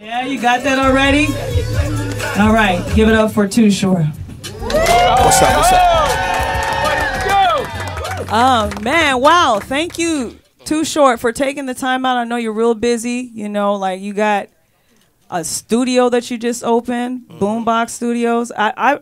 Yeah, you got that already? All right, give it up for Too Short. What's up? What's up? Oh, man, wow. Thank you, Too Short, for taking the time out. I know you're real busy. You know, like you got a studio that you just opened, Boombox Studios.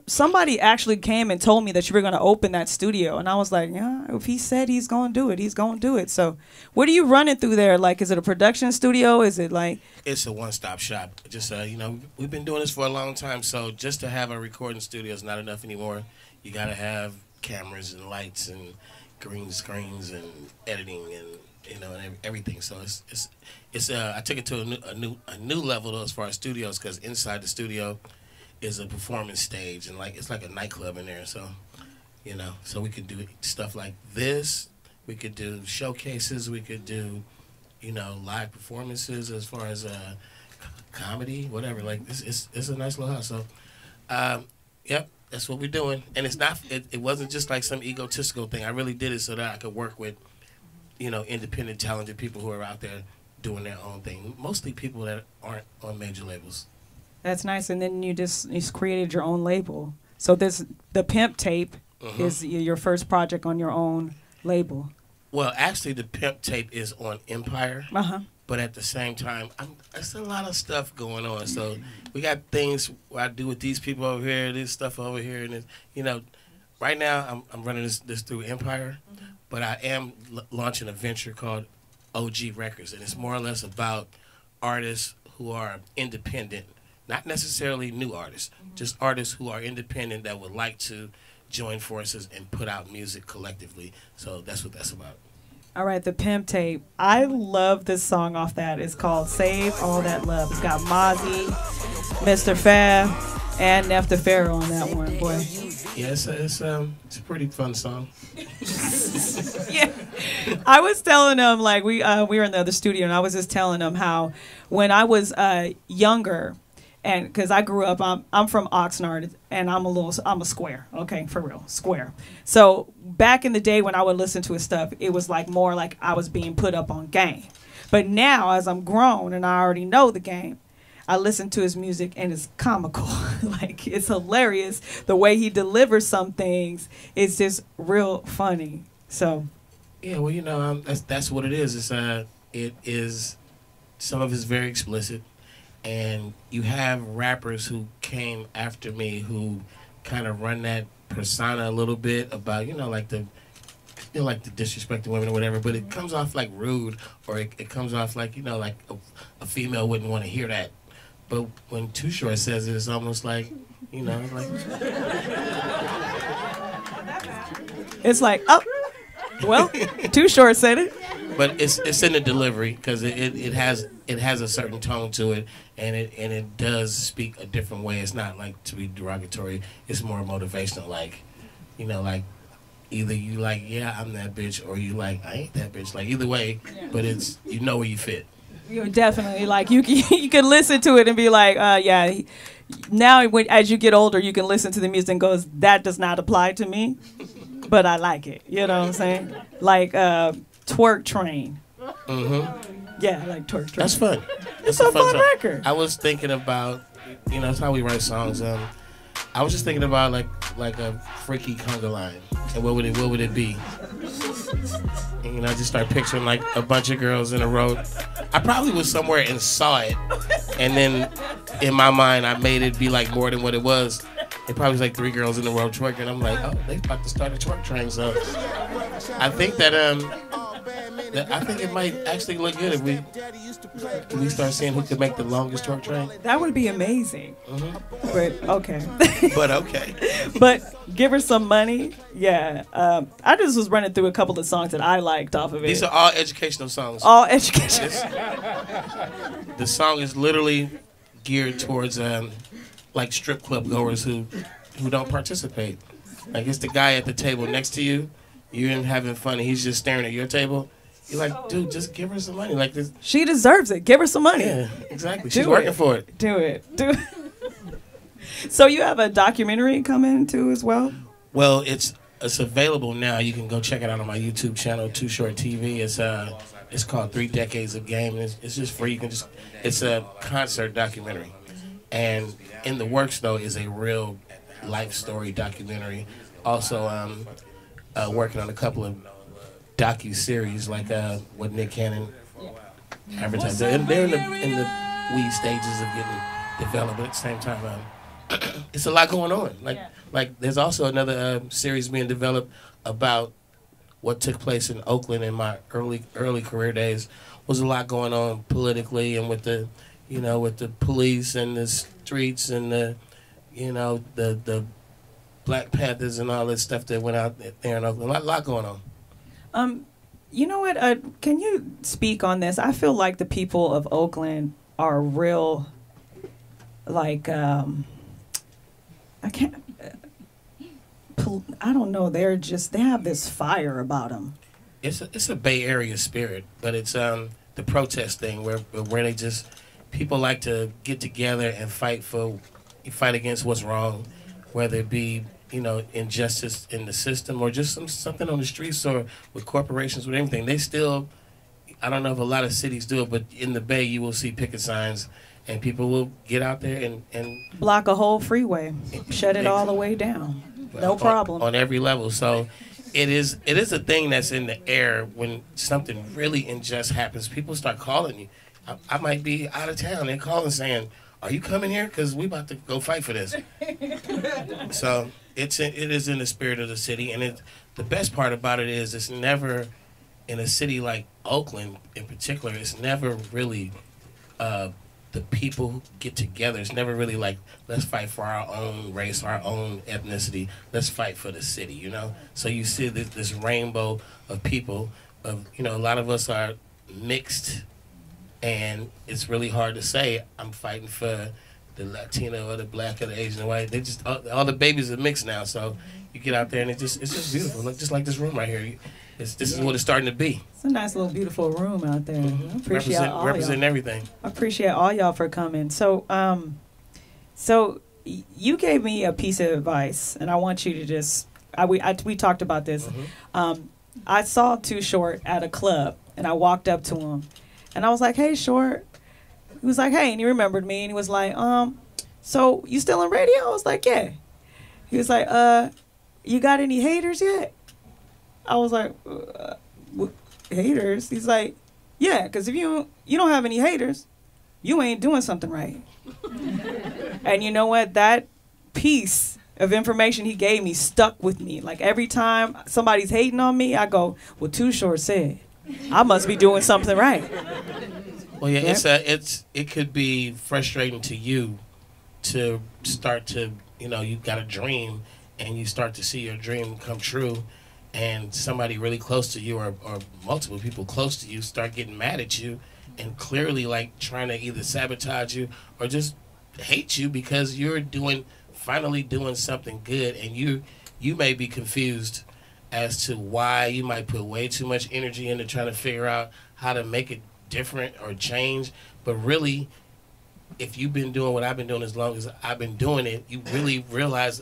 Somebody actually came and told me that you were going to open that studio, and I was like, yeah, if he said he's going to do it, he's going to do it. So what are you running through there? Like, is it a production studio? Is it like... It's a one-stop shop. Just, you know, we've been doing this for a long time, so just to have a recording studio is not enough anymore. You got to have cameras and lights and green screens and editing and, you know, and everything. So I took it to a new level though, as far as studios, because inside the studio is a performance stage, and like it's like a nightclub in there. So, you know, so we could do stuff like this. We could do showcases. We could do, you know, live performances as far as comedy, whatever. Like it's a nice little house. So, yep, that's what we're doing. And it's not. It wasn't just like some egotistical thing. I really did it so that I could work with, you know, independent, talented people who are out there doing their own thing. Mostly people that aren't on major labels. That's nice. And then you created your own label. So the Pimp Tape is your first project on your own label. Well, actually, the Pimp Tape is on Empire. But at the same time, there's a lot of stuff going on. So we got things I do with these people over here, this stuff over here, and you know, right now I'm running this through Empire. But I am launching a venture called OG Records, and it's more or less about artists who are independent, not necessarily new artists, just artists who are independent that would like to join forces and put out music collectively. So that's what that's about. All right, the Pimp Tape. I love this song off that. It's called Save All That Love. It's got Mozzie, Mr. Fab, and Nefta Pharaoh on that one, boy. Yeah, it's a pretty fun song. Yeah, I was telling them, like, we were in the other studio, and I was just telling them how when I was younger, and because I grew up, I'm from Oxnard, and I'm a square, okay, for real, square. So back in the day when I would listen to his stuff, it was like more like I was being put up on game. But now, as I'm grown and I already know the game, I listen to his music and it's comical. Like, it's hilarious. The way he delivers some things is just real funny. So, yeah, well, you know, that's what it is. It is, some of it's very explicit, and you have rappers who came after me who kind of run that persona a little bit about, you know, like the disrespecting women or whatever, but it comes off like rude, or it comes off like, you know, like a female wouldn't want to hear that. But when Too Short says it, it's almost like, you know, like... It's like, oh, well, Too Short said it. But it's in the delivery, because it has a certain tone to it, and it does speak a different way. It's not like to be derogatory. It's more motivational, like, you know, like either you like, yeah, I'm that bitch, or you like, I ain't that bitch. Like, either way, but it's, you know where you fit. You're definitely, like, you can listen to it and be like, yeah. Now, as you get older, you can listen to the music and goes, that does not apply to me, but I like it. You know what I'm saying? Like Twerk Train. Yeah, I like Twerk Train. That's fun. It's a fun record. I was thinking about, you know, that's how we write songs. I was just thinking about like a freaky conga line, and what would it be? And, you know, I just start picturing like a bunch of girls in a row. I probably was somewhere and saw it, and then in my mind I made it be like more than what it was. It probably was like 3 girls in a row twerking. I'm like, oh, they about to start a twerk train. So I think that I think it might actually look good if we start seeing who could make the longest twerk train. That would be amazing. But okay. But okay. But Give Her Some Money. Yeah. I just was running through a couple of songs that I liked off of it. These are all educational songs. All educational. The song is literally geared towards like strip club goers who don't participate. Like, it's the guy at the table next to you. You're having fun, and he's just staring at your table. You're like, dude, just give her some money. Like this. She deserves it. Give her some money. Yeah, exactly. She's working for it. Do it. So you have a documentary coming too as well? Well, it's available now. You can go check it out on my YouTube channel, Too Short TV. It's called 3 Decades of Game. And it's just free. You can just. It's a concert documentary, and in the works though is a real life story documentary. Also, working on a couple of docu-series like what Nick Cannon advertised. They're in the wee stages of getting developed, but at the same time, it's a lot going on. Like there's also another series being developed about what took place in Oakland in my early career days. Was a lot going on politically and with the, with the police and the streets and the Black Panthers and all this stuff that went out there in Oakland. A lot going on. You know what? Can you speak on this? I feel like the people of Oakland are real, like, I don't know. They have this fire about them. It's a Bay Area spirit, but it's the protest thing where they just, people like to get together and fight against what's wrong, whether it be injustice in the system or just something on the streets or with corporations, with anything. They still, I don't know if a lot of cities do it, but in the Bay you will see picket signs and people will get out there and block a whole freeway, shut it all the way down. No problem. On every level. So it is a thing that's in the air. When something really unjust happens, people start calling you. I might be out of town. They're calling saying, "Are you coming here? Because we about to go fight for this." So it is in the spirit of the city, and the best part about it is it's never, in a city like Oakland in particular, it's never really the people who get together. It's never really like, let's fight for our own race, our own ethnicity. Let's fight for the city, So you see this rainbow of people. A lot of us are mixed, and it's really hard to say I'm fighting for the Latino or the Black or the Asian or white. They just all the babies are mixed now. So you get out there and it's just beautiful. Look, just like this room right here. This is what it's starting to be. It's a nice little beautiful room out there. Mm-hmm. I appreciate represent everything. I appreciate all y'all for coming. So you gave me a piece of advice, and I want you to just we talked about this. Mm-hmm. I saw Too Short at a club, and I walked up to him, and I was like, "Hey, Short." He was like, "Hey," and he remembered me, and he was like, "So you still in radio?" I was like, "Yeah." He was like, "You got any haters yet?" I was like, "Haters?" He's like, "Yeah, because if you don't have any haters, you ain't doing something right." And you know what? That piece of information he gave me stuck with me. Like every time somebody's hating on me, I go, "Well, Too Short said, I must be doing something right." Well, yeah, it could be frustrating to you to start to, you got a dream and you start to see your dream come true, and somebody really close to you or multiple people close to you start getting mad at you and clearly like trying to either sabotage you or just hate you because you're finally doing something good, and you may be confused as to why. You might put way too much energy into trying to figure out how to make it different or change, but really if you've been doing what I've been doing as long as I've been doing it, you really realize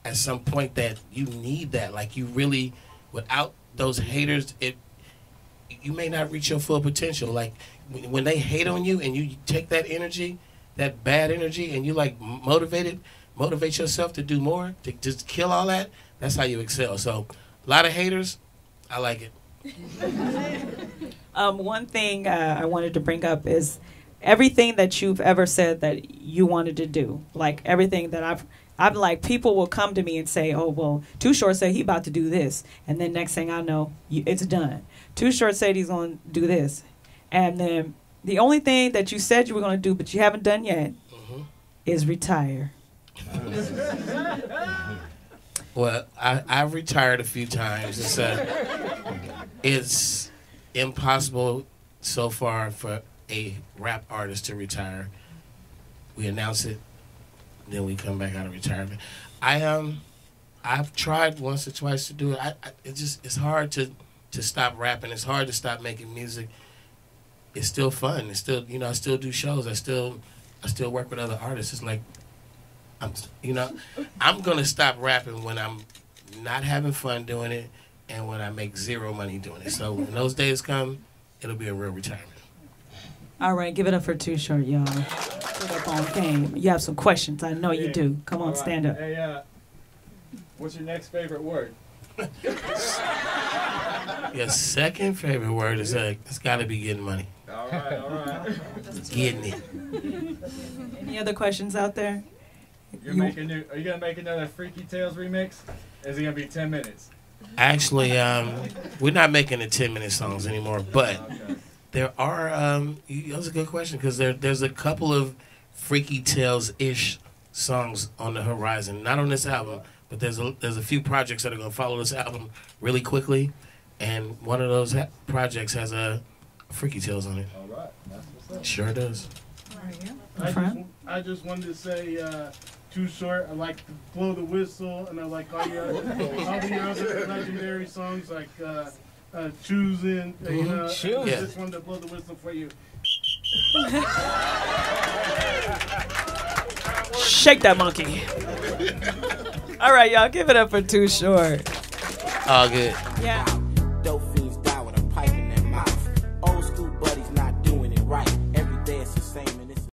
at some point that you need that. Like you really, without those haters, you may not reach your full potential. Like when they hate on you and you take that energy, that bad energy, and you like motivate yourself to do more, to just kill all that, that's how you excel. So a lot of haters, I like it. One thing I wanted to bring up is everything that you've ever said that you wanted to do. Like everything that I've like, people will come to me and say, "Oh, well, Too Short said he about to do this," and then next thing I know, it's done. Too Short said he's going to do this, and then the only thing that you said you were going to do but you haven't done yet is retire. Well, I've retired a few times. It's impossible so far for a rap artist to retire. We announce it, then we come back out of retirement. I've tried once or twice to do it. It's hard to stop rapping. It's hard to stop making music. It's still fun. It's still, I still do shows. I still work with other artists. It's like I'm gonna stop rapping when I'm not having fun doing it and when I make zero money doing it. So when those days come, it'll be a real retirement. All right, give it up for Too Short, y'all. Put up on game. You have some questions. I know you do. Come on, stand up. Hey, what's your next favorite word? Your second favorite word is it's got to be getting money. All right. Getting it. Any other questions out there? Are you gonna make another Freaky Tales remix? Is it gonna be 10 minutes? Actually, we're not making the 10-minute songs anymore, but there are. That was a good question because there's a couple of Freaky Tales-ish songs on the horizon. Not on this album, but there's a few projects that are gonna follow this album really quickly, and one of those projects has a Freaky Tales on it. All right, that's what's up. Sure does. I just wanted to say, Too Short. I like to blow the whistle, and I like all the other legendary songs like Choosing. You know, I just wanted to blow the whistle for you. Shake that monkey. All right, y'all, give it up for Too Short. All good. Yeah.